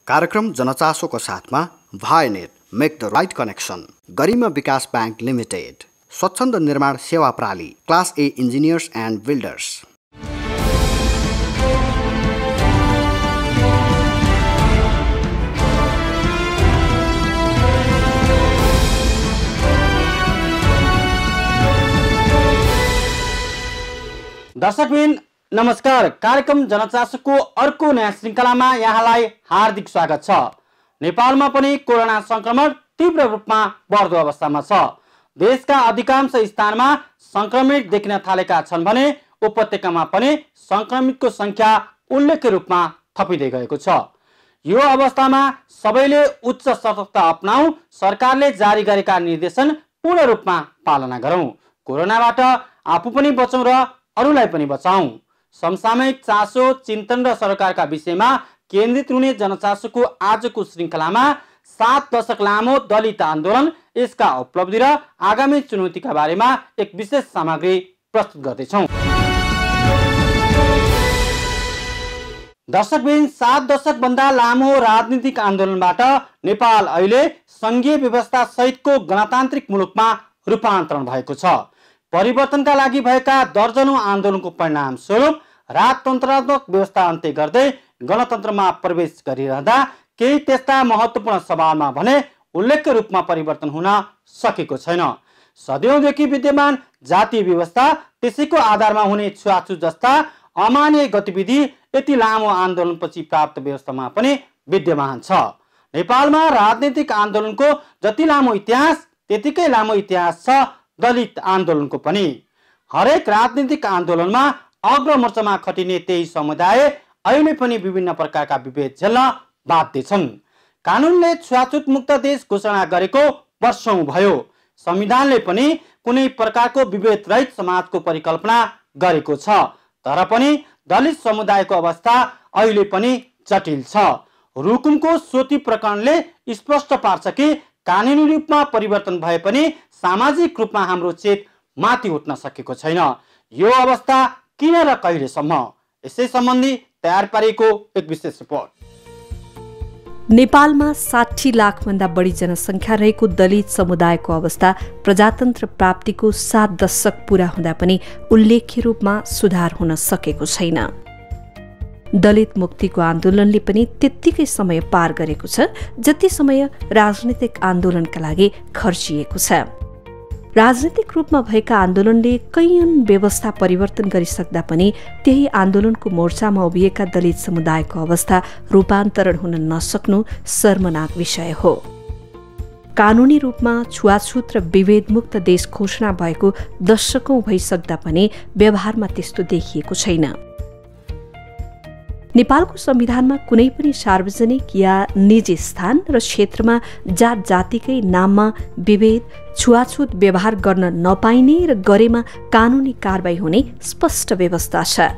कार्यक्रम जनचासोको साथमा Vianet make the right connection, Garima Bikas bank limited, Swachhanda Nirman Sewa प्राली, class A engineers and builders. दर्शकबिन नमस्कार। कार्यक्रम जनचासोको अर्को नयाँ श्रृङ्खलामा यहाँलाई हार्दिक स्वागत छ। नेपालमा पनि कोरोना संक्रमण तीव्र रूपमा बढ्दो अवस्थामा छ। देशका अधिकांश स्थानमा संक्रमित देखिन थालेका छन् भने उपत्यकामा पनि संक्रमितको संख्या उल्लेख्य रूपमा थपिँदै गएको छ। यो अवस्थामा सबैले उच्च सतर्कता अपनाऊ, सरकारले जारी गरेका निर्देशन पूर्ण रूपमा पालना गरौँ, कोरोनाबाट आफू पनि बचौँ र अरूलाई पनि बचाऊ। समसामयिक चासो, चिन्तन र सरकारका विषयमा केन्द्रित हुने जनचासोको आजको श्रृङ्खलामा 7 दशक लामो दलित आन्दोलन, यसका उपलब्धि र आगामी चुनौतीका बारेमा एक विशेष सामग्री प्रस्तुत गर्दैछौँ। दर्शकबिन, 7 दशकभन्दा लामो राजनीतिक आन्दोलनबाट नेपाल अहिले सङ्घीय व्यवस्था सहितको गणतान्त्रिक मुलुकमा रूपान्तरण भएको छ। परिवर्तनका लागि भएका दर्जनौं आन्दोलनको परिणाम स्वरूप राजतन्त्रात्मक व्यवस्था अन्त्य गर्दै गणतन्त्रमा प्रवेश गरिरहँदा केही त्यस्ता महत्त्वपूर्ण सवालमा भने उल्लेख्य रूपमा परिवर्तन हुन सकेको छैन। सदियौंदेखि विद्यमान जातीय व्यवस्था, त्यसैको आधारमा हुने छुवाछुत जस्ता अमानवीय गतिविधि यति लामो आन्दोलनपछि प्राप्त व्यवस्थामा पनि विद्यमान छ। नेपालमा राजनीतिक आन्दोलनको जति लामो इतिहास, त्यतिकै लामो इतिहास छ दलित आन्दोलनको पनि। हरेक राजनीतिक आन्दोलनमा अग्रमोर्चामा खटिने त्यही समुदाय अहिले पनि विभिन्न प्रकारका विभेद झेल्न बाध्य छन्। कानुनले छुवाछुत मुक्त देश घोषणा गरेको वर्षौं भयो। संविधानले पनि कुनै प्रकारको विभेद रहित समाजको परिकल्पना गरेको छ। तर पनि दलित समुदायको अवस्था अहिले पनि जटिल छ। रुकुमको सोती प्रकरणले स्पष्ट पार्छ कि कानुनी रूपमा परिवर्तन भए पनि सामाजिक रूपमा हाम्रो चेत माथि उठ्न सकेको छैन। यो अवस्था किन र कहिलेसम्म, यसै सम्बन्धी तयार पारिएको एक विशेष रिपोर्ट। नेपालमा 60 लाखभन्दा बढी जनसङ्ख्या रहेको दलित समुदायको अवस्था प्रजातन्त्र प्राप्तिको 7 दशक पूरा हुँदा पनि उल्लेख्य रूपमा सुधार हुन सकेको छैन। दलित मुक्तिको आन्दोलनले पनि त्यत्तिकै समय पार गरेको छ जति समय राजनीतिक आन्दोलनका लागि खर्चिएको छ। राजनीतिक रूपमा भएका आन्दोलनले कैयन व्यवस्था परिवर्तन गरिसक्दा पनि त्यही आन्दोलनको मोर्चामा उभिएका दलित समुदायको अवस्था रूपान्तरण हुन नसक्नु शर्मनाक विषय हो। कानुनी रूपमा छुवाछुत र विभेदमुक्त देश घोषणा भएको दशकौं भइसक्दा पनि व्यवहारमा त्यस्तो देखिएको छैन। नेपालको संविधानमा कुनै पनि सार्वजनिक या निजी स्थान र क्षेत्रमा जात जातिकै नाममा विभेद, छुवाछुत व्यवहार गर्न नपाइने र गरेमा कानुनी कारबाही हुने स्पष्ट व्यवस्था छ।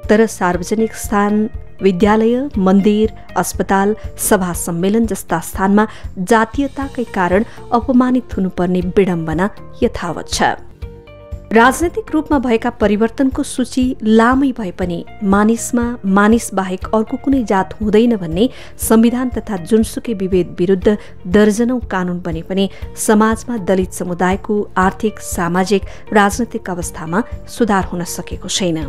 तर सार्वजनिक स्थान, विद्यालय, मन्दिर, अस्पताल, सभा सम्मेलन जस्ता स्थानमा जातीयताकै कारण अपमानित हुनुपर्ने विडम्बना यथावत छ। राजनैतिक रूपमा भएका परिवर्तनको सूची लामै भए पनि मानिसमा मानिस बाहेक अर्को कुनै जात हुँदैन भन्ने संविधान तथा जुनसुकै विभेद विरुद्ध दर्जनौं कानून बने पनि समाजमा दलित समुदायको आर्थिक, सामाजिक, राजनैतिक अवस्थामा सुधार हुन सकेको छैन।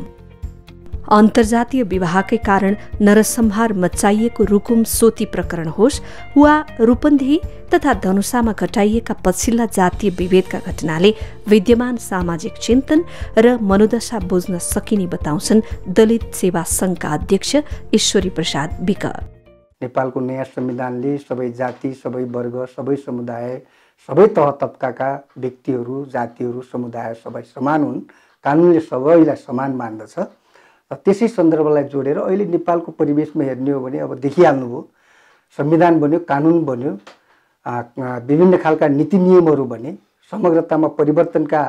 अन्तर्जातीय विवाहकै कारण नरसंहार मचाइएको रुकुम सोती प्रकरण होस् वा रूपन्देही तथा धनुषामा घटाइएका पछिल्ला जातीय विभेदका घटनाले विद्यमान सामाजिक चिन्तन र मनोदशा बुझ्न सकिने बताउँछन् दलित सेवा संघका अध्यक्ष ईश्वरी प्रसाद विक। नेपालको नयाँ संविधानले सबै जाति, सबै वर्ग, सबै समुदाय, सबै तह तबकाका व्यक्तिहरू, जातिहरू, समुदाय सबै समान हुन्, कानुनले सबैलाई समान मान्दछ। त्यसै सन्दर्भलाई जोडेर अहिले नेपालको परिवेशमा हेर्ने हो भने अब देखिहाल्नुभयो, संविधान बन्यो, कानुन बन्यो, विभिन्न खालका नीति नियमहरू बने, समग्रतामा परिवर्तनका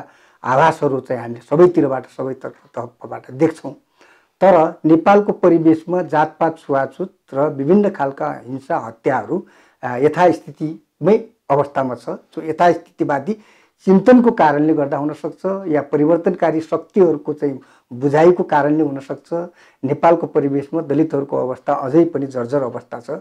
आभासहरू चाहिँ हामीले सबैतिरबाट, सबै तर्फबाट देख्छौँ। तर नेपालको परिवेशमा जातपात, छुवाछुत र विभिन्न खालका हिंसा, हत्याहरू यथास्थितिमै अवस्थामा छ। जो यथास्थितिवादी चिन्तनको कारणले गर्दा हुनसक्छ या परिवर्तनकारी शक्तिहरूको चाहिँ बुझाइको कारणले हुनसक्छ नेपालको परिवेशमा दलितहरूको अवस्था अझै पनि जर्जर अवस्था छ।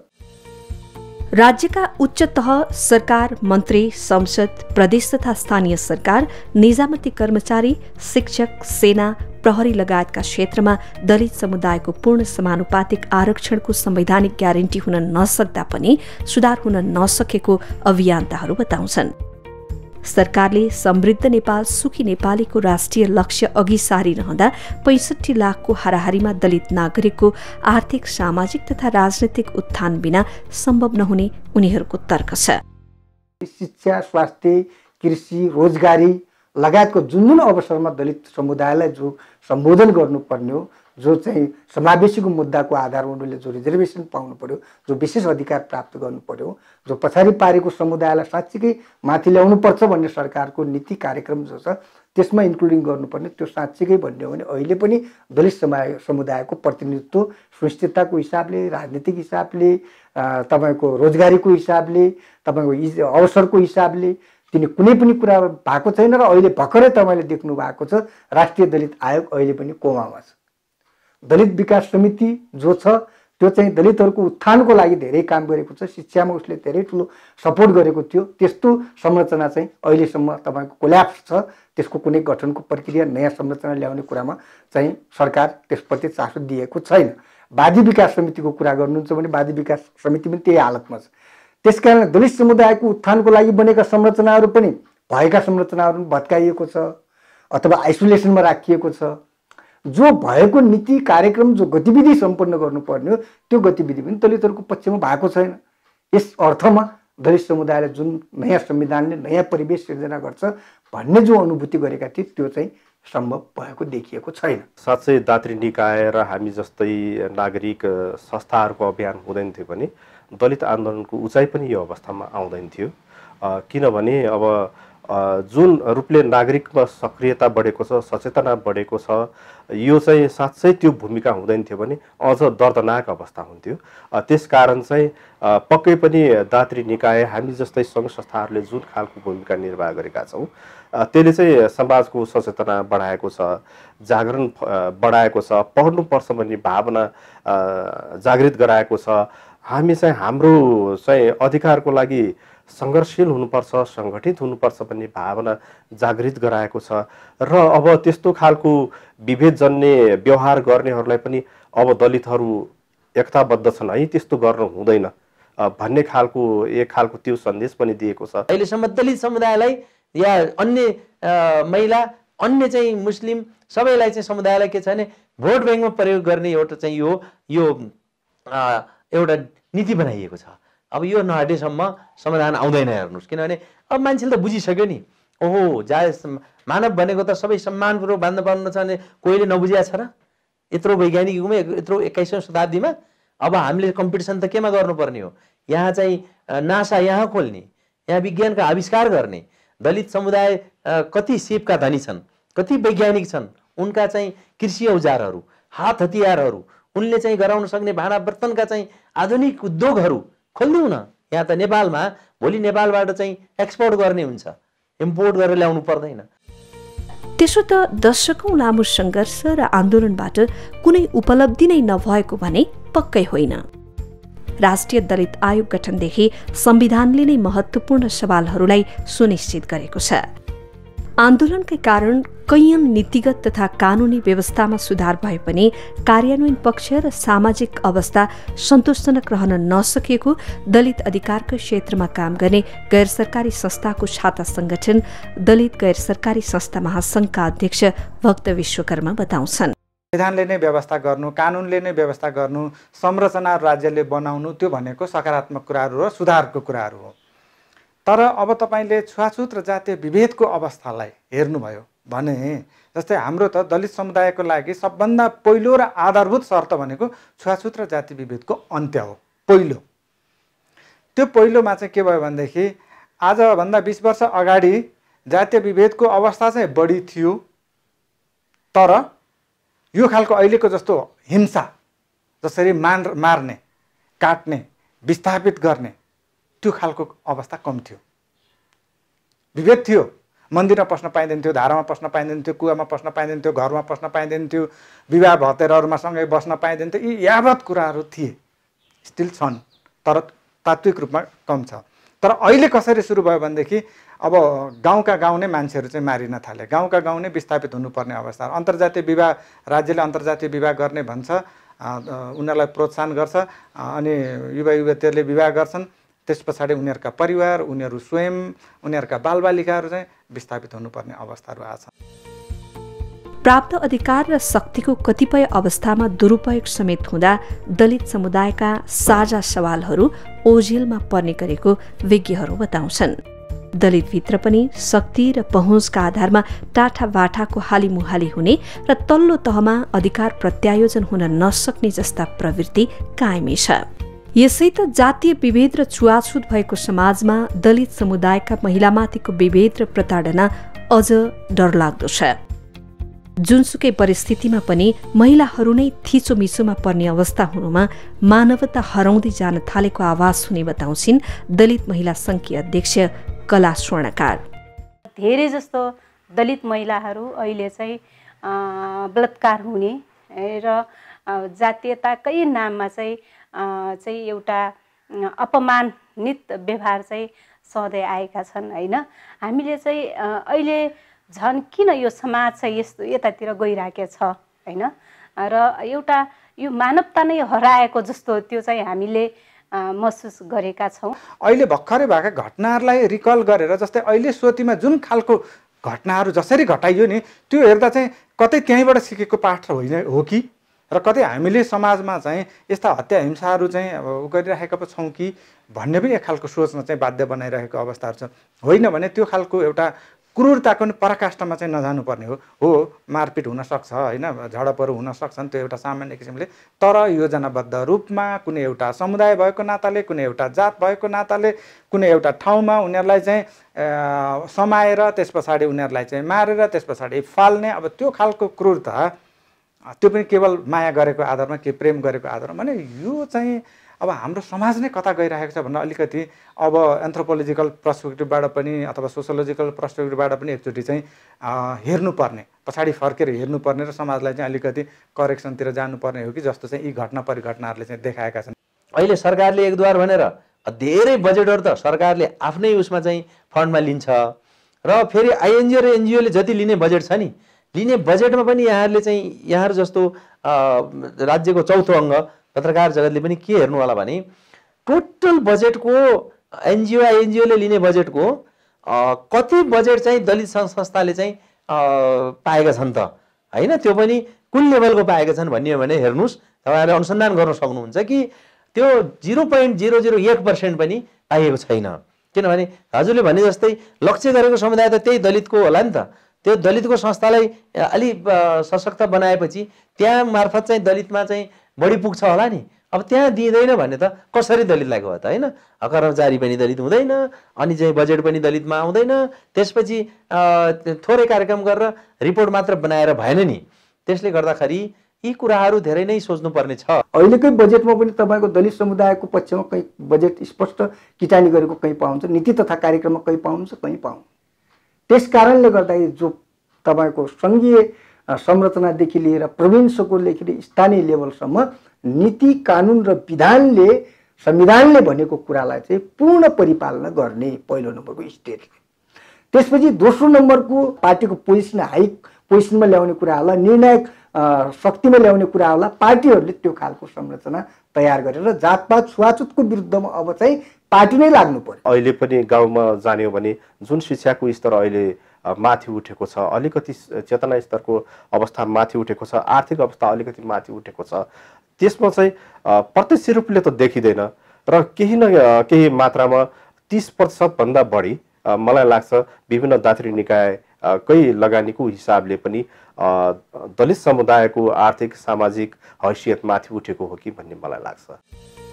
राज्यका उच्च तह सरकार, मन्त्री, संसद, प्रदेश तथा स्थानीय सरकार, निजामती कर्मचारी, शिक्षक, सेना, प्रहरी लगायतका क्षेत्रमा दलित समुदायको पूर्ण समानुपातिक आरक्षणको संवैधानिक ग्यारेन्टी हुन नसक्दा पनि सुधार हुन नसकेको अभियन्ताहरू बताउँछन्। सरकारले समृद्ध नेपाल सुखी नेपालीको राष्ट्रिय लक्ष्य अघि सारिरहँदा 65 लाखको हाराहारीमा दलित नागरिकको आर्थिक, सामाजिक तथा राजनैतिक उत्थान बिना सम्भव नहुने उनीहरूको तर्क छ। शिक्षा, स्वास्थ्य, कृषि, रोजगारी लगायतको जुन अवसरमा दलित समुदायलाई जो सम्बोधन गर्नुपर्ने हो, जो चाहिँ समावेशीको मुद्दाको आधारमा उनीहरूले जो रिजर्भेसन पाउनु पर्यो, जो विशेष अधिकार प्राप्त गर्नु पर्यो, जो पछाडि पारेको समुदायलाई साँच्चीकै माथि ल्याउनुपर्छ भन्ने सरकारको नीति कार्यक्रम जो छ त्यसमा इन्क्लुडिङ गर्नुपर्ने, त्यो साँच्चीकै भन्ने हो भने अहिले पनि दलित समुदायको प्रतिनिधित्व सुनिश्चितताको हिसाबले, राजनीतिक हिसाबले, तपाईँको रोजगारीको हिसाबले, तपाईँको अवसरको हिसाबले तिनी कुनै पनि कुरा भएको छैन। र अहिले भर्खरै तपाईँले देख्नु भएको छ राष्ट्रिय दलित आयोग अहिले पनि कोमामा छ। दलित विकास समिति जो छ त्यो चाहिँ दलितहरूको उत्थानको लागि धेरै काम गरेको छ, शिक्षामा उसले धेरै ठुलो सपोर्ट गरेको थियो। त्यस्तो संरचना चाहिँ अहिलेसम्म तपाईँको कोल्याप्स छ, त्यसको कुनै गठनको प्रक्रिया नयाँ संरचना ल्याउने कुरामा चाहिँ सरकार त्यसप्रति चासो दिएको छैन। वादी विकास समितिको कुरा गर्नुहुन्छ भने वादी विकास समिति पनि त्यही हालतमा छ। त्यसकारण दलित समुदायको उत्थानको लागि बनेका संरचनाहरू पनि भएका संरचनाहरू भत्काइएको छ अथवा आइसोलेसनमा राखिएको छ। जो भएको नीति कार्यक्रम जो गतिविधि सम्पन्न गर्नुपर्ने हो त्यो गतिविधि पनि दलितहरूको पक्षमा भएको छैन। यस अर्थमा दलित समुदायले जुन नयाँ संविधानले नयाँ परिवेश सिर्जना गर्छ भन्ने जो अनुभूति गरेका थिए त्यो चाहिँ सम्भव भएको देखिएको छैन। साँच्चै दात्री निकाय र हामी जस्तै नागरिक संस्थाहरूको अभियान हुँदैन थियो भने दलित आन्दोलनको उचाइ पनि यो अवस्थामा आउँदैन थियो। किनभने अब जुन रूपले नागरिकमा सक्रियता बढेको छ, सचेतना बढेको छ, यो चाहिँ साँच्चै त्यो भूमिका हुँदैन थियो भने अझ दर्दनाक अवस्था हुन्थ्यो। त्यसकारण चाहिँ पक्कै पनि दात्री निकाय हामी जस्तै सङ्घ संस्थाहरूले जुन खालको भूमिका निर्वाह गरेका छौँ त्यसले चाहिँ समाजको सचेतना बढाएको छ, जागरण बढाएको छ, पढ्नुपर्छ भन्ने भावना जागृत गराएको छ। हामी चाहिँ हाम्रो चाहिँ अधिकारको लागि सङ्घर्षशील हुनुपर्छ, सङ्गठित हुनुपर्छ भन्ने भावना जागृत गराएको छ। र अब त्यस्तो खालको विभेदजन्य व्यवहार गर्नेहरूलाई पनि अब दलितहरू एकताबद्ध छन् है, त्यस्तो गर्न हुँदैन भन्ने खालको एक खालको त्यो सन्देश पनि दिएको छ। अहिलेसम्म दलित समुदायलाई या अन्य महिला, अन्य चाहिँ मुस्लिम सबैलाई चाहिँ समुदायलाई के छ भने भोट ब्याङ्कमा प्रयोग गर्ने एउटा चाहिँ यो एउटा नीति बनाइएको छ। अब यो नहटेसम्म समाधान आउँदैन। हेर्नुहोस्, किनभने अब मान्छेले त बुझिसक्यो नि, ओहो जायज मानव भनेको त सबै सम्मानपूर्वक बाँध्न पाउनु छ भने कोहीले नबुझिया छ र? यत्रो वैज्ञानिक युगमा, यत्रो 21औं शताब्दीमा अब हामीले कम्पिटिसन त केमा गर्नुपर्ने हो? यहाँ चाहिँ नासा यहाँ खोल्ने, यहाँ विज्ञानका आविष्कार गर्ने, दलित समुदाय कति सिपका धनी छन्, कति वैज्ञानिक छन्, उनका चाहिँ कृषि औजारहरू, हात हतियारहरू, उनले चाहिँ गराउन सक्ने भाँडा बर्तनका चाहिँ आधुनिक उद्योगहरू खोलिदिउँ न। यहाँ त नेपालमा भोलि नेपालबाट चाहिँ एक्सपोर्ट गर्ने हुन्छ, इम्पोर्ट गरेर ल्याउनु पर्दैन। त्यसो त दशकौं लामो सङ्घर्ष र आन्दोलनबाट कुनै उपलब्धि नै नभएको भने पक्कै होइन। राष्ट्रिय दलित आयोग गठनदेखि संविधानले नै महत्त्वपूर्ण सवालहरूलाई सुनिश्चित गरेको छ। आन्दोलनकै कारण कैयन नीतिगत तथा कानुनी व्यवस्थामा सुधार भए पनि कार्यान्वयन पक्ष र सामाजिक अवस्था सन्तोषजनक रहन नसकेको दलित अधिकारका क्षेत्रमा काम गर्ने गैर सरकारी संस्थाको छाता संगठन दलित गैर सरकारी संस्था महासंघका अध्यक्ष भक्त विश्वकर्मा बताउँछन्। संविधानले नै व्यवस्था गर्नु, कानुनले नै व्यवस्था गर्नु, संरचना राज्यले बनाउनु, त्यो भनेको सकारात्मक कुराहरू र सुधारको कुराहरू हो। तर अब तपाईले छुवाछुत र जातीय विभेदको अवस्थालाई हेर्नुभयो भने जस्तै हाम्रो त दलित समुदायको लागि सबभन्दा पहिलो र आधारभूत शर्त भनेको छुवाछुत र जाति विभेदको अन्त्य हो। पहिलो त्यो पहिलोमा चाहिँ के भयो भनेदेखि आजभन्दा 20 वर्ष अगाडि जातीय विभेदको अवस्था चाहिँ बढी थियो, तर यो खालको अहिलेको जस्तो हिंसा जसरी मार्ने, काट्ने, विस्थापित गर्ने त्यो खालको अवस्था कम थियो। विभेद थियो मन्दिरमा पस्न पाइँदैन थियो, धारामा पस्न पाइँदैन थियो, कुवामा पस्न पाइँदैन थियो, घरमा पस्न पाइँदैन थियो, विवाह भतेरहरूमा सँगै बस्न पाइँदैन थियो। यी यावत कुराहरू थिए, स्टिल छन्, तर तात्विक रूपमा कम छ। तर अहिले कसरी सुरु भयो भनेदेखि अब गाउँका गाउँ नै मान्छेहरू चाहिँ मारिन थाले, गाउँका गाउँ नै विस्थापित हुनुपर्ने अवस्था। अन्तर्जातीय विवाह, राज्यले अन्तर्जातीय विवाह गर्ने भन्छ, उनीहरूलाई प्रोत्साहन गर्छ, अनि युवा युवतीहरूले विवाह गर्छन्, त्यस पछाडि उनीहरूका परिवार, उनीहरू स्वयं, उनीहरूका बालबालिकाहरू चाहिँ विस्थापित हुनुपर्ने अवस्थाहरू आछन्। प्राप्त अधिकार र शक्तिको कतिपय अवस्थामा दुरुपयोग समेत हुँदा दलित समुदायका साझा सवालहरू ओझेलमा पर्ने गरेको विज्ञहरू बताउँछन्। दलितभित्र पनि शक्ति र पहुँचका आधारमा टाठाबाठाको हालिमुहाली हुने र तल्लो तहमा अधिकार प्रत्यायोजन हुन नसक्ने जस्ता प्रवृत्ति कायमै छ। यसै त जातीय विभेद र छुवाछुत भएको समाजमा दलित समुदायका महिलामाथिको विभेद र प्रताडना अझ डरलाग्दो छ। जुनसुकै परिस्थितिमा पनि महिलाहरू नै थिचोमिचोमा पर्ने अवस्था हुनुमा मानवता हराउँदै जान थालेको आवाज हुने बताउँछिन् दलित महिला सङ्घकी अध्यक्ष कला स्वर्णकार। धेरै जस्तो दलित महिलाहरू अहिले चाहिँ बलात्कार हुने र जातीयताकै नाममा चाहिँ एउटा अपमानित व्यवहार चाहिँ सधैँ आएका छन् हैन। हामीले चाहिँ अहिले झन् किन यो समाज चाहिँ यस्तो यतातिर गइरहेको छ हैन, र एउटा यो मानवता नै हराएको जस्तो त्यो चाहिँ हामीले महसुस गरेका छौँ। अहिले भर्खरै भएका घटनाहरूलाई रिकल गरेर, जस्तै अहिले सोतीमा जुन खालको घटनाहरू जसरी घटाइयो नि, त्यो हेर्दा चाहिँ कतै त्यहीँबाट सिकेको पाठ होइन हो कि, र कतै हामीले समाजमा चाहिँ यस्ता हत्या हिंसाहरू चाहिँ अब गरिरहेका पो छौँ कि भन्ने पनि एक खालको सोच्न चाहिँ बाध्य बनाइरहेको अवस्थाहरू छ। होइन भने त्यो खालको एउटा क्रूरताको पनि पराकाष्ठमा चाहिँ नजानुपर्ने हो। मारपिट हुनसक्छ होइन, झडपहरू हुन सक्छन्, त्यो एउटा सामान्य किसिमले, तर योजनाबद्ध रूपमा कुनै एउटा समुदाय भएको नाताले, कुनै एउटा जात भएको नाताले, कुनै एउटा ठाउँमा उनीहरूलाई चाहिँ समाएर त्यस पछाडि उनीहरूलाई चाहिँ मारेर त्यस पछाडि फाल्ने, अब त्यो खालको क्रूरता, त्यो पनि केवल माया गरेको आधारमा, के प्रेम गरेको आधारमा, भने यो चाहिँ अब हाम्रो समाज नै कता गइरहेको छ भनेर अलिकति अब एन्थ्रोपोलोजिकल पर्सपेक्टिभबाट पनि अथवा सोसियोलोजिकल पर्सपेक्टिभबाट पनि एकचोटि चाहिँ हेर्नुपर्ने, पछाडि फर्केर हेर्नुपर्ने र समाजलाई चाहिँ अलिकति करेक्सनतिर जानुपर्ने हो कि जस्तो चाहिँ यी घटना परिघटनाहरूले चाहिँ देखाएका छन्। अहिले सरकारले एकद्वार भनेर धेरै बजेटहरू त सरकारले आफ्नै उसमा चाहिँ फन्डमा लिन्छ, र फेरि आइएनजिओ र एनजिओले जति लिने बजेट छ नि, लिने बजेटमा पनि यहाँहरूले चाहिँ यहाँहरू जस्तो राज्यको चौथो अङ्ग पत्रकार जगतले पनि के हेर्नु होला भने टोटल बजेटको एनजिओले लिने बजेटको कति बजेट चाहिँ दलित संस्थाले चाहिँ पाएका छन् त हैन, त्यो पनि कुन लेभलको पाएका छन् भन्ने हो भने हेर्नुहोस्, तपाईँहरूले अनुसन्धान गर्न सक्नुहुन्छ कि त्यो 0.001% पनि पाइएको छैन। किनभने हजुरले भने जस्तै लक्ष्य गरेको समुदाय त त्यही दलितको होला नि त। त्यो दलितको संस्थालाई अलि सशक्त बनाएपछि त्यहाँ मार्फत चाहिँ दलितमा चाहिँ बढी पुग्छ होला नि। अब त्यहाँ दिँदैन भने त कसरी दलितलाई गयो त हैन, कर्मचारी पनि दलित हुँदैन, अनि चाहिँ बजेट पनि दलितमा आउँदैन, त्यसपछि थोरै कार्यक्रम गरेर रिपोर्ट मात्र बनाएर भएन नि। त्यसले गर्दाखेरि यी कुराहरू धेरै नै सोच्नुपर्ने छ। अहिलेकै बजेटमा पनि तपाईँको दलित समुदायको पक्षमा कहीँ बजेट स्पष्ट किटानी गरेको कहीँ पाउँछ, नीति तथा कार्यक्रममा कहीँ पाउँछ, कहीँ पाउँ। त्यस कारणले गर्दाखेरि जो तपाईँको सङ्घीय संरचनादेखि लिएर प्रोभिन्सकोदेखि लिएर स्थानीय लेभलसम्म नीति कानुन र विधानले संविधानले भनेको कुरालाई चाहिँ पूर्ण परिपालना गर्ने पहिलो नम्बरको स्टेटले, त्यसपछि दोस्रो नम्बरको पार्टीको पोजिसन हाई पोजिसनमा ल्याउने कुराहरूलाई, निर्णायक शक्तिमा ल्याउने कुराहरूलाई पार्टीहरूले त्यो खालको संरचना तयार गरेर जातपात छुवाछुतको विरुद्धमा अब चाहिँ पार्टी नै लाग्नु पर्यो। अहिले पनि गाउँमा जाने हो भने जुन शिक्षाको स्तर अहिले माथि उठेको छ, अलिकति चेतना स्तरको अवस्था माथि उठेको छ, आर्थिक अवस्था अलिकति माथि उठेको छ, त्यसमा चाहिँ प्रत्यक्ष रूपले त देखिँदैन र केही न केही मात्रामा 30% भन्दा बढी मलाई लाग्छ विभिन्न दात्री निकायकै लगानीको हिसाबले पनि दलित समुदायको आर्थिक सामाजिक हैसियत माथि उठेको हो कि भन्ने मलाई लाग्छ।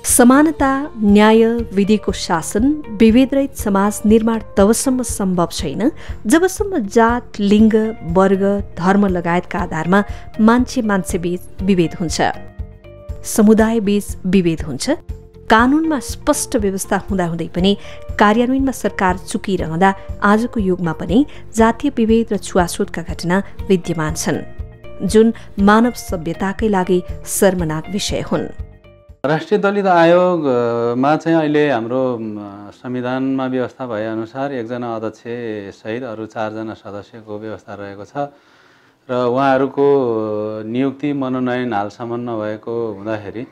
समानता, न्याय, विधिको शासन, विभेदरहित समाज निर्माण तबसम्म सम्भव छैन जबसम्म जात, लिङ्ग, वर्ग, धर्म लगायतका आधारमा मान्छे बीच विभेद हुन्छ, समुदाय बीच विभेद हुन्छ, कानुनमा स्पष्ट व्यवस्था हुँदाहुँदै पनि कार्यान्वयनमा सरकार चुकिरहँदा आजको युगमा पनि जातीय विभेद र छुवाछुतका घटना विद्यमान छन्, जुन मानव सभ्यताकै लागि शर्मनाक विषय हुन्। राष्ट्रिय दलित आयोगमा चाहिँ अहिले हाम्रो संविधानमा व्यवस्था भएअनुसार 1 जना अध्यक्ष सहित अरू 4 जना सदस्यको व्यवस्था रहेको छ र उहाँहरूको नियुक्ति मनोनयन हालसम्म नभएको हुँदाखेरि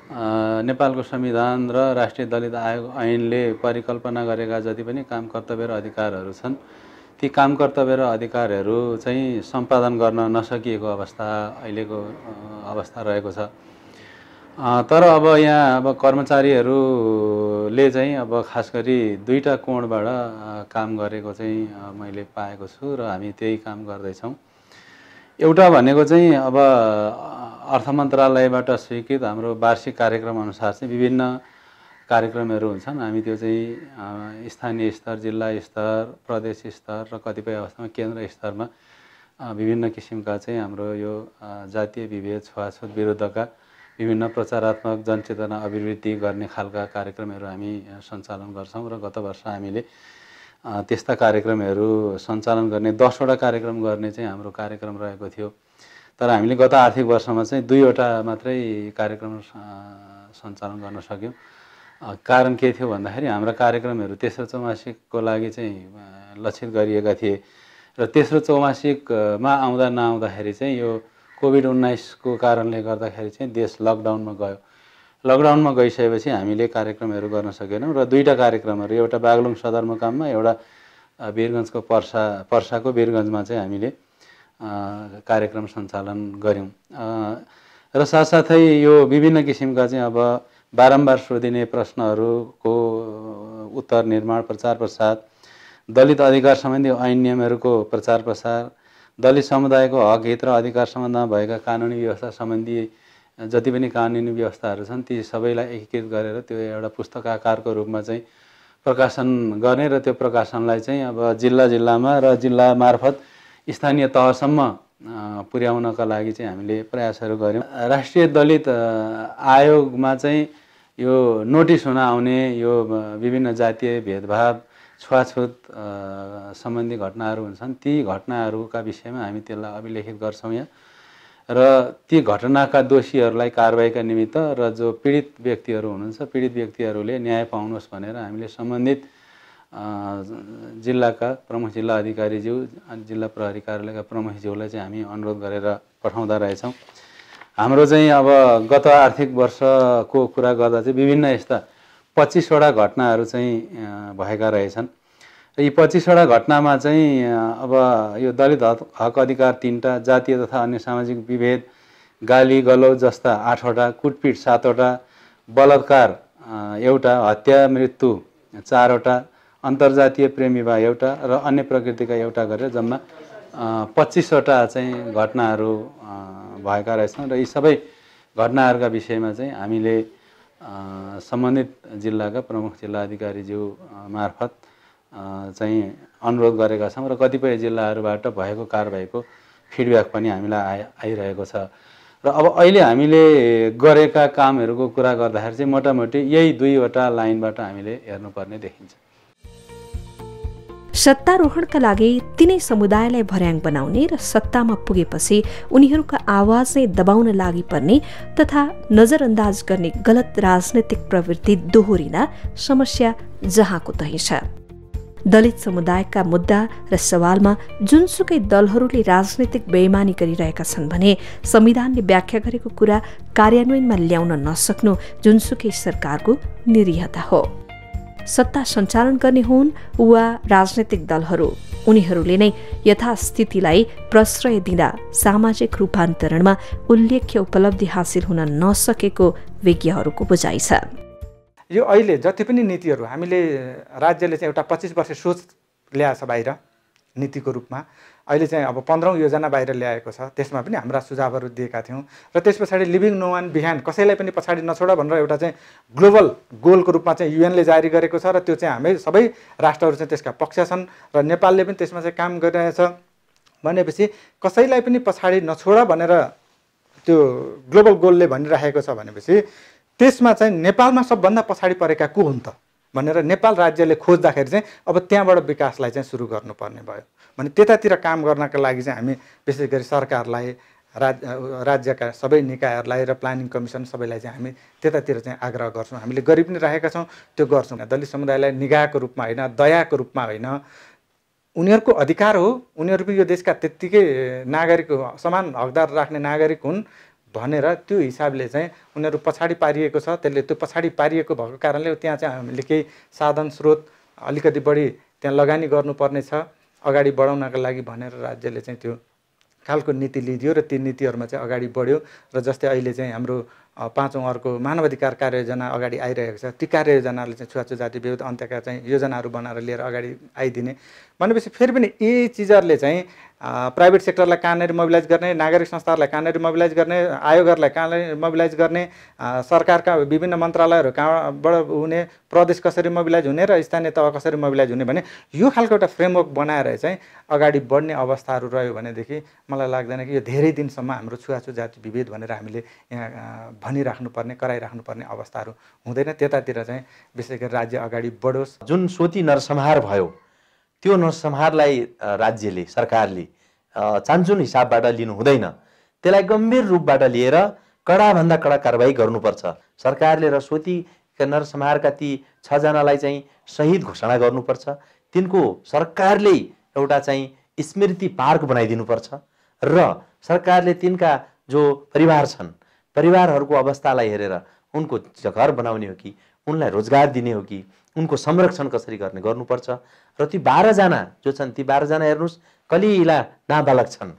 नेपालको संविधान र राष्ट्रिय दलित आयोग ऐनले परिकल्पना गरेका जति पनि काम कर्तव्य र अधिकारहरू छन्, ती काम कर्तव्य र अधिकारहरू चाहिँ सम्पादन गर्न नसकिएको अवस्था अहिलेको अवस्था रहेको छ। तर अब यहाँ कर्मचारीहरूले चाहिँ अब खास गरी 2टा कोणबाट काम गरेको चाहिँ मैले पाएको छु र हामी त्यही काम गर्दैछौँ। एउटा भनेको चाहिँ अब अर्थ मन्त्रालयबाट स्वीकृत हाम्रो वार्षिक कार्यक्रम अनुसार चाहिँ विभिन्न कार्यक्रमहरू हुन्छन्। हामी त्यो चाहिँ स्थानीय स्तर, जिल्ला स्तर, प्रदेश स्तर र कतिपय अवस्थामा केन्द्र स्तरमा विभिन्न किसिमका चाहिँ हाम्रो यो जातीय विभेद छुवाछुत विरुद्धका विभिन्न प्रचारात्मक जनचेतना अभिवृद्धि गर्ने खालका कार्यक्रमहरू हामी सञ्चालन गर्छौँ र गत वर्ष हामीले त्यस्ता कार्यक्रमहरू सञ्चालन गर्ने 10वटा कार्यक्रम गर्ने चाहिँ हाम्रो कार्यक्रम रहेको थियो। तर हामीले गत आर्थिक वर्षमा चाहिँ 2वटा मात्रै कार्यक्रम सञ्चालन गर्न सक्यौँ। कारण के थियो भन्दाखेरि हाम्रा कार्यक्रमहरू तेस्रो चौमासिकको लागि चाहिँ लक्षित गरिएका थिए र तेस्रो चौमासिकमा आउँदा नआउँदाखेरि चाहिँ यो कोभिड-19 को कारणले गर्दाखेरि चाहिँ देश लकडाउनमा गयो। लकडाउनमा गइसकेपछि हामीले कार्यक्रमहरू गर्न सकेनौँ र 2टा कार्यक्रमहरू, एउटा बागलुङ सदरमुकाममा, एउटा वीरगञ्जको पर्साको वीरगञ्जमा चाहिँ हामीले कार्यक्रम सञ्चालन गऱ्यौँ। र साथसाथै यो विभिन्न किसिमका चाहिँ अब बारम्बार सोधिने प्रश्नहरूको उत्तर निर्माण, प्रचार प्रसार, दलित अधिकार सम्बन्धी ऐन नियमहरूको प्रचार प्रसार, दलित समुदायको हक हित र अधिकार सम्बन्धमा भएका कानुनी व्यवस्था सम्बन्धी जति पनि कानुनी व्यवस्थाहरू छन् ती सबैलाई एकीकृत गरेर त्यो एउटा पुस्तकाकारको रूपमा चाहिँ प्रकाशन गर्ने र त्यो प्रकाशनलाई चाहिँ अब जिल्लामा र जिल्ला मार्फत स्थानीय तहसम्म पुर्याउनका लागि चाहिँ हामीले प्रयासहरू गऱ्यौँ। राष्ट्रिय दलित आयोगमा चाहिँ यो नोटिस हुन आउने यो विभिन्न जातीय भेदभाव छुवाछुत सम्बन्धी घटनाहरू हुन्छन्, ती घटनाहरूका विषयमा हामी त्यसलाई अभिलेखित गर्छौँ यहाँ र ती घटनाका दोषीहरूलाई कारबाहीका निमित्त र जो पीडित व्यक्तिहरू हुनुहुन्छ, पीडित व्यक्तिहरूले न्याय पाउनुहोस् भनेर हामीले सम्बन्धित जिल्लाका प्रमुख जिल्ला अधिकारीज्यू, जिल्ला प्रहरी कार्यालयका प्रमुखज्यूलाई चाहिँ हामी अनुरोध गरेर पठाउँदा रहेछौँ। हाम्रो चाहिँ अब गत आर्थिक वर्षको कुरा गर्दा चाहिँ विभिन्न यस्ता 25वटा घटनाहरू चाहिँ भएका रहेछन् र यी 25वटा घटनामा चाहिँ अब यो दलित हक अधिकार 3टा, जातीय तथा अन्य सामाजिक विभेद, गाली गलौज जस्ता 8वटा, कुटपिट 7वटा, बलात्कार 1वटा, हत्या मृत्यु 4वटा, अन्तर्जातीय प्रेम विवाह 1वटा र अन्य प्रकृतिका 1वटा गरेर जम्मा 25वटा चाहिँ घटनाहरू भएका रहेछन् र यी सबै घटनाहरूका विषयमा चाहिँ हामीले सम्बन्धित जिल्लाका प्रमुख जिल्ला अधिकारीज्यू मार्फत चाहिँ अनुरोध गरेका छौँ र कतिपय जिल्लाहरूबाट भएको कारबाहीको फिडब्याक पनि हामीलाई आइरहेको छ र अब अहिले हामीले गरेका कामहरूको कुरा गर्दाखेरि चाहिँ मोटामोटी यही 2वटा लाइनबाट हामीले हेर्नुपर्ने देखिन्छ। सत्तारोहणका लागि तिनै समुदायलाई भर्याङ बनाउने र सत्तामा पुगेपछि उनीहरूका आवाज नै दबाउन लागि पर्ने तथा नजरअन्दाज गर्ने गलत राजनैतिक प्रवृत्ति दोहोरिँदा समस्या जहाँको तहीँ छ। दलित समुदायका मुद्दा र सवालमा जुनसुकै दलहरूले राजनैतिक बेइमानी गरिरहेका छन् भने संविधानले व्याख्या गरेको कुरा कार्यान्वयनमा ल्याउन नसक्नु जुनसुकै सरकारको निरीहता हो। सत्ता सञ्चालन गर्ने हुन् वा राजनैतिक दलहरू, उनीहरूले नै यथास्थितिलाई प्रश्रय दिँदा सामाजिक रूपान्तरणमा उल्लेख्य उपलब्धि हासिल हुन नसकेको विज्ञहरूको बुझाइ छ। यो अहिले जति पनि नीतिहरू हामीले राज्यले चाहिँ एउटा 25 वर्ष सोच ल्याएछ बाहिर नीतिको रूपमा, अहिले चाहिँ अब 15औं योजना बाहिर ल्याएको छ, त्यसमा पनि हाम्रा सुझावहरू दिएका थियौँ र त्यस पछाडि लिभिङ नो वान बिहाइन्ड, कसैलाई पनि पछाडि नछोड भनेर एउटा चाहिँ ग्लोबल गोलको रूपमा चाहिँ युएनले जारी गरेको छ र त्यो चाहिँ हामी सबै राष्ट्रहरू चाहिँ त्यसका पक्ष छन् र नेपालले पनि त्यसमा चाहिँ काम गरिरहेछ भनेपछि कसैलाई पनि पछाडि नछोड भनेर त्यो ग्लोबल गोलले भनिरहेको छ भनेपछि त्यसमा चाहिँ नेपालमा सबभन्दा पछाडि परेका को हुन् त भनेर नेपाल राज्यले खोज्दाखेरि चाहिँ अब त्यहाँबाट विकासलाई चाहिँ सुरु गर्नुपर्ने भयो। भने त्यतातिर काम गर्नका लागि चाहिँ हामी विशेष गरी सरकारलाई, राज्यका सबै निकायहरूलाई र प्लानिङ कमिसन सबैलाई चाहिँ हामी त्यतातिर चाहिँ आग्रह गर्छौँ। हामीले गरि पनि राखेका छौँ, त्यो गर्छौँ। दलित समुदायलाई निगाहको रूपमा होइन, दयाको रूपमा होइन, उनीहरूको अधिकार हो, उनीहरू पनि यो देशका त्यत्तिकै नागरिक, समान हकदार राख्ने नागरिक हुन् भनेर त्यो हिसाबले चाहिँ उनीहरू पछाडि पारिएको छ। त्यसले त्यो पछाडि पारिएको भएको कारणले त्यहाँ चाहिँ हामीले केही साधन स्रोत अलिकति बढी त्यहाँ लगानी गर्नुपर्ने छ अगाडि बढाउनका लागि भनेर राज्यले चाहिँ त्यो खालको नीति लिदियो र ती नीतिहरूमा चाहिँ अगाडि बढ्यो। र जस्तै अहिले चाहिँ हाम्रो 5औं अर्को मानवाधिकार कार्ययोजना अगाडि आइरहेको छ। ती कार्ययोजनाले चाहिँ छुवाछुत जाति विरोध अन्त्यका चाहिँ योजनाहरू बनाएर लिएर अगाडि आइदिने भनेपछि फेरि पनि यी चिजहरूले चाहिँ प्राइभेट सेक्टरलाई कहाँनिर मोबिलाइज गर्ने, नागरिक संस्थाहरूलाई कहाँनिर मोबिलाइज गर्ने, आयोगहरूलाई कहाँनिर मोबिलाइज गर्ने, सरकारका विभिन्न मन्त्रालयहरू कहाँबाट हुने, प्रदेश कसरी मोबिलाइज हुने र स्थानीय तह कसरी मोबिलाइज हुने भने यो खालको एउटा फ्रेमवर्क बनाएर चाहिँ अगाडि बढ्ने अवस्थाहरू रह्यो भनेदेखि मलाई लाग्दैन कि यो धेरै दिनसम्म हाम्रो छुवाछुत जाति विभेद भनेर हामीले यहाँ भनिराख्नुपर्ने, कराइराख्नुपर्ने अवस्थाहरू हुँदैन। त्यतातिर चाहिँ विशेष गरी राज्य अगाडि बढोस्। जुन सोती नरसंहार भयो त्यो नरसंहारलाई राज्यले, सरकारले चान्चुन हिसाबबाट लिनु हुँदैन। त्यसलाई गम्भीर रूपबाट लिएर कडाभन्दा कडा कारबाही गर्नुपर्छ। सरकारले रसोती नरसंहारका ती 6 जनालाई चाहिँ शहीद घोषणा गर्नुपर्छ। तिनको सरकारले एउटा चाहिँ स्मृति पार्क बनाइदिनुपर्छ र सरकारले तिनका जो परिवार छन्, परिवारहरूको अवस्थालाई हेरेर उनको घर बनाउने हो कि उनलाई रोजगार दिने हो कि उनको संरक्षण कसरी गर्ने गर्नुपर्छ। र ती 12 जना जो छन्, ती 12 जना हेर्नुहोस् कलिला नाबालक छन्,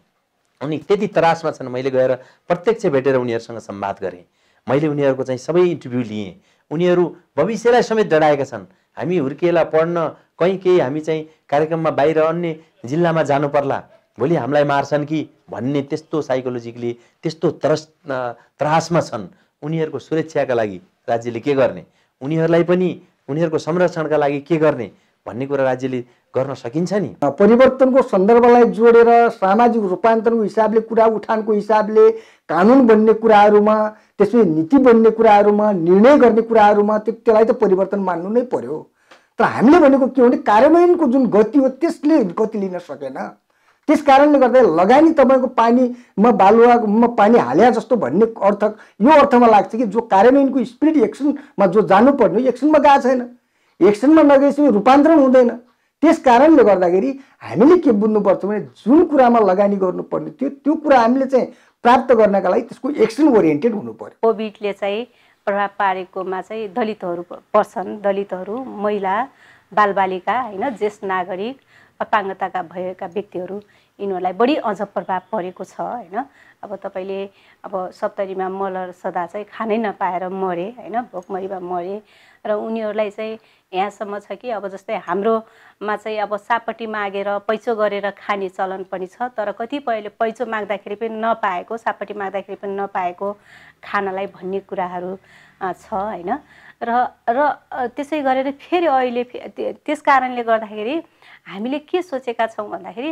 उनी त्यति त्रासमा छन्। मैले गएर प्रत्यक्ष भेटेर उनीहरूसँग संवाद गरेँ। मैले उनीहरूको चाहिँ सबै इन्टरभ्यू लिएँ। उनीहरू भविष्यलाई समेत डराएका छन्। हामी हुर्किएला पढ्न कहीँ केही हामी चाहिँ कार्यक्रममा बाहिर अन्य जिल्लामा जानु पर्ला, भोलि हामीलाई मार्छन् कि भन्ने त्यस्तो साइकोलोजिकली त्यस्तो त्रासमा छन्। उनीहरूको सुरक्षाका लागि राज्यले के गर्ने, उनीहरूलाई पनि उनीहरूको संरक्षणका लागि के गर्ने भन्ने कुरा राज्यले गर्न सकिन्छ नि। परिवर्तनको सन्दर्भलाई जोडेर सामाजिक रूपान्तरणको हिसाबले, कुरा उठानको हिसाबले, कानुन बन्ने कुराहरूमा, त्यसपछि नीति बन्ने कुराहरूमा, निर्णय गर्ने कुराहरूमा त्यसलाई त परिवर्तन मान्नु नै पर्यो। तर हामीले भनेको के भने कार्यान्वयनको जुन गति हो त्यसले गति लिन सकेन। त्यस कारणले गर्दा लगानी तपाईँको पानीमा बालुवामा पानी हाल्या जस्तो भन्ने अर्थ यो अर्थमा लाग्छ कि जो कार्यान्वयनको स्पिरिट एक्सनमा जो जानुपर्ने एक्सनमा गएको छैन। एक्सनमा नगएपछि रूपान्तरण हुँदैन। त्यस कारणले गर्दाखेरि हामीले के बुझ्नुपर्छ भने जुन कुरामा लगानी गर्नुपर्ने त्यो कुरा हामीले चाहिँ प्राप्त गर्नका लागि त्यसको एक्सन ओरिएन्टेड हुनु पर्यो। कोभिडले चाहिँ प्रभाव पारेकोमा चाहिँ दलितहरू पर्छन्। दलितहरू, महिला, बालबालिका, होइन, ज्येष्ठ नागरिक, अपाङ्गताका भएका व्यक्तिहरू, यिनीहरूलाई बढी अझ प्रभाव परेको छ। होइन, अब तपाईँले अब 70मा मलर सदा चाहिँ खानै नपाएर मरे, होइन, भोकमरीमा मरे र उनीहरूलाई चाहिँ यहाँसम्म छ कि अब जस्तै हाम्रोमा चाहिँ अब सापट्टि मागेर पैसो गरेर खाने चलन पनि छ। तर कतिपयले पैसो माग्दाखेरि पनि नपाएको, सापट्टि माग्दाखेरि पनि नपाएको खानलाई भन्ने कुराहरू छ। होइन, र त्यसै गरेर फेरि अहिले त्यस कारणले गर्दाखेरि हामीले के सोचेका छौँ भन्दाखेरि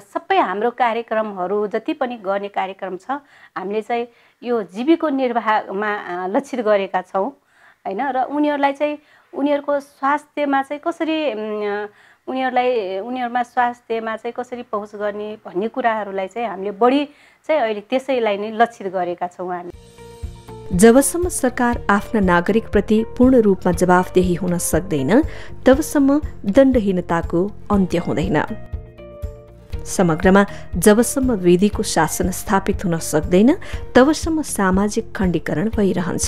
सबै हाम्रो कार्यक्रमहरू जति पनि गर्ने कार्यक्रम छ हामीले चाहिँ यो जीविको निर्वाहमा लक्षित गरेका छौँ। होइन, र उनीहरूलाई चाहिँ उनीहरूको स्वास्थ्यमा चाहिँ कसरी उनीहरूमा स्वास्थ्यमा चाहिँ कसरी पहुँच गर्ने भन्ने कुराहरूलाई चाहिँ हामीले बढी चाहिँ अहिले त्यसैलाई नै लक्षित गरेका छौँ हामी। जबसम्म सरकार आफ्ना नागरिकप्रति पूर्ण रूपमा जवाफदेही हुन सक्दैन तबसम्म दण्डहीनताको अन्त्य हुँदैन। समग्रमा जबसम्म विधिको शासन स्थापित हुन सक्दैन तबसम्म सामाजिक खण्डीकरण भइरहन्छ।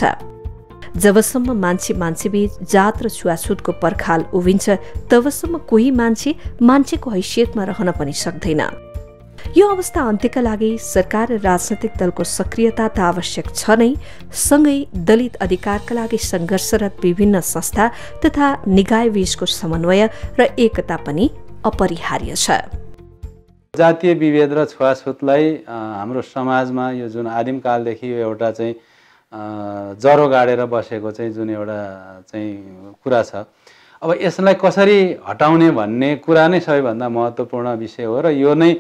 जबसम्म मान्छेबीच जात र छुवाछुतको पर्खाल उभिन्छ तबसम्म कोही मान्छेको हैसियतमा रहन पनि सक्दैन। यो अवस्था अन्त्यका लागि सरकार र राजनैतिक दलको सक्रियता त आवश्यक छ नै, सँगै दलित अधिकारका लागि संघर्षरत विभिन्न संस्था तथा निकायबीचको समन्वय र एकता पनि अपरिहार्य छ। जातीय विभेद र छुवाछुतलाई हाम्रो समाजमा यो जुन आदिमकालदेखि यो एउटा चाहिँ जरो गाडेर बसेको चाहिँ जुन एउटा चाहिँ कुरा छ, अब यसलाई कसरी हटाउने भन्ने कुरा नै सबैभन्दा महत्त्वपूर्ण विषय हो र यो नै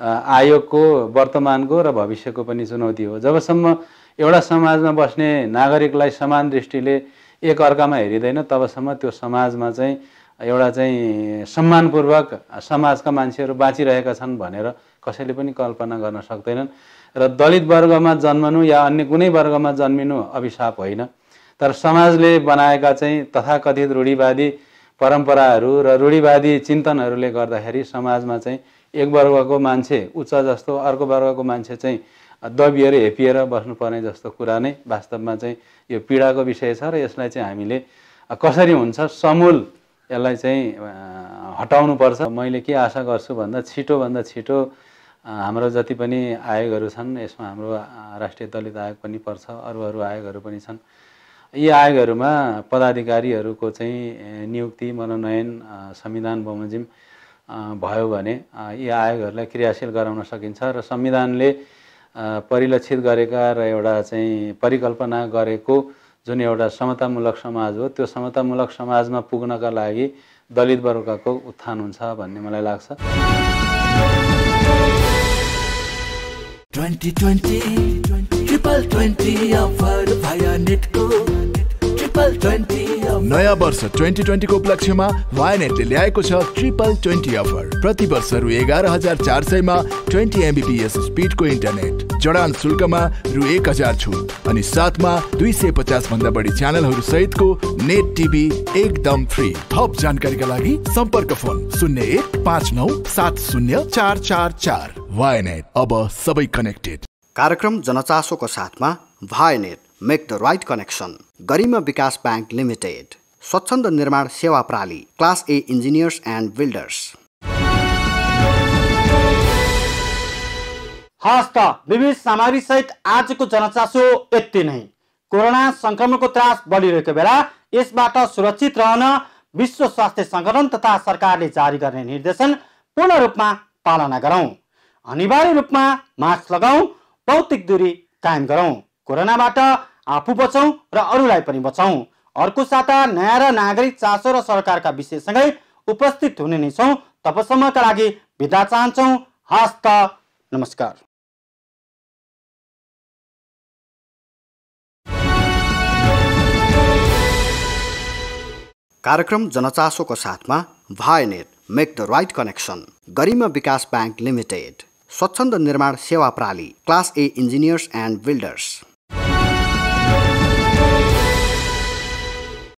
आयोगको वर्तमानको र भविष्यको पनि चुनौती हो। जबसम्म एउटा समाजमा बस्ने नागरिकलाई समान दृष्टिले एक अर्कामा हेरिँदैन तबसम्म त्यो समाजमा चाहिँ एउटा चाहिँ सम्मानपूर्वक समाजका मान्छेहरू बाँचिरहेका छन् भनेर कसैले पनि कल्पना गर्न सक्दैनन्। र दलित वर्गमा जन्मनु या अन्य कुनै वर्गमा जन्मिनु अभिशाप होइन, तर समाजले बनाएका चाहिँ तथाकथित रूढिवादी परम्पराहरू र रूढिवादी चिन्तनहरूले गर्दाखेरि समाजमा चाहिँ एक वर्गको मान्छे उच्च जस्तो अर्को वर्गको मान्छे चाहिँ दबिएर हेपिएर बस्नुपर्ने जस्तो कुरा नै वास्तवमा चाहिँ यो पीडाको विषय छ। र यसलाई चाहिँ हामीले कसरी हुन्छ समूल यसलाई चाहिँ हटाउनुपर्छ। मैले के आशा गर्छु भन्दा छिटोभन्दा छिटो हाम्रो जति पनि आयोगहरू छन् यसमा हाम्रो राष्ट्रिय दलित आयोग पनि पर्छ, अरू आयोगहरू पनि छन्। यी आयोगहरूमा पदाधिकारीहरूको चाहिँ नियुक्ति मनोनयन संविधान बमोजिम भयो भने यी आयोगहरूलाई क्रियाशील गराउन सकिन्छ र संविधानले परिलक्षित गरेका र एउटा चाहिँ परिकल्पना गरेको जुन एउटा समतामूलक समाज हो त्यो समतामूलक समाजमा पुग्नका लागि दलित वर्गको उत्थान हुन्छ भन्ने मलाई लाग्छ। 2020 अफर भया नेटको 2020 नयाँ वर्ष 2020 को उपलक्ष्यमा वायनेटले ल्याएको छ 2020 अफर। प्रति वर्ष रु 11,400 मा 20 MBPS स्पिडको इन्टरनेट, जडान शुल्कमा रु 1,000 छुट अनि साथमा 250 भन्दा बढी च्यानलहरू सहितको नेट टिभी एकदम फ्री। थप जानकारीका लागि सम्पर्क फोन 0159704444। वायनेट, अब सबै कनेक्टेड। कार्यक्रम जनचासोको साथमा वायनेट make the right connection, Garima Bikas bank limited, Swachhanda Nirman सेवा प्रणाली, class A engineers and builders. हस्त विविध सामग्री सहित आजको जनचासो यति नै। कोरोना संक्रमणको त्रास बढिरहेको बेला यसबाट सुरक्षित रहन विश्व स्वास्थ्य संगठन तथा सरकारले जारी गर्ने निर्देशन पूर्ण रूपमा पालना गरौँ। अनिवार्य रूपमा मास्क लगाऊ, भौतिक दूरी कायम गरौँ। कोरोनाबाट आफू बचौँ र अरूलाई पनि बचाउँ। अर्को साता नयाँ र नागरिक चासो र सरकारका विषयसँगै उपस्थित हुने नै छौँ। तबसम्मका लागि बिदा चाहन्छौँ। हस्त नमस्कार। कार्यक्रम जनचासोको साथमा वायनेट make the right connection, Garima Bikas bank limited, Swachhanda Nirman सेवा प्रणाली, class A engineers and builders.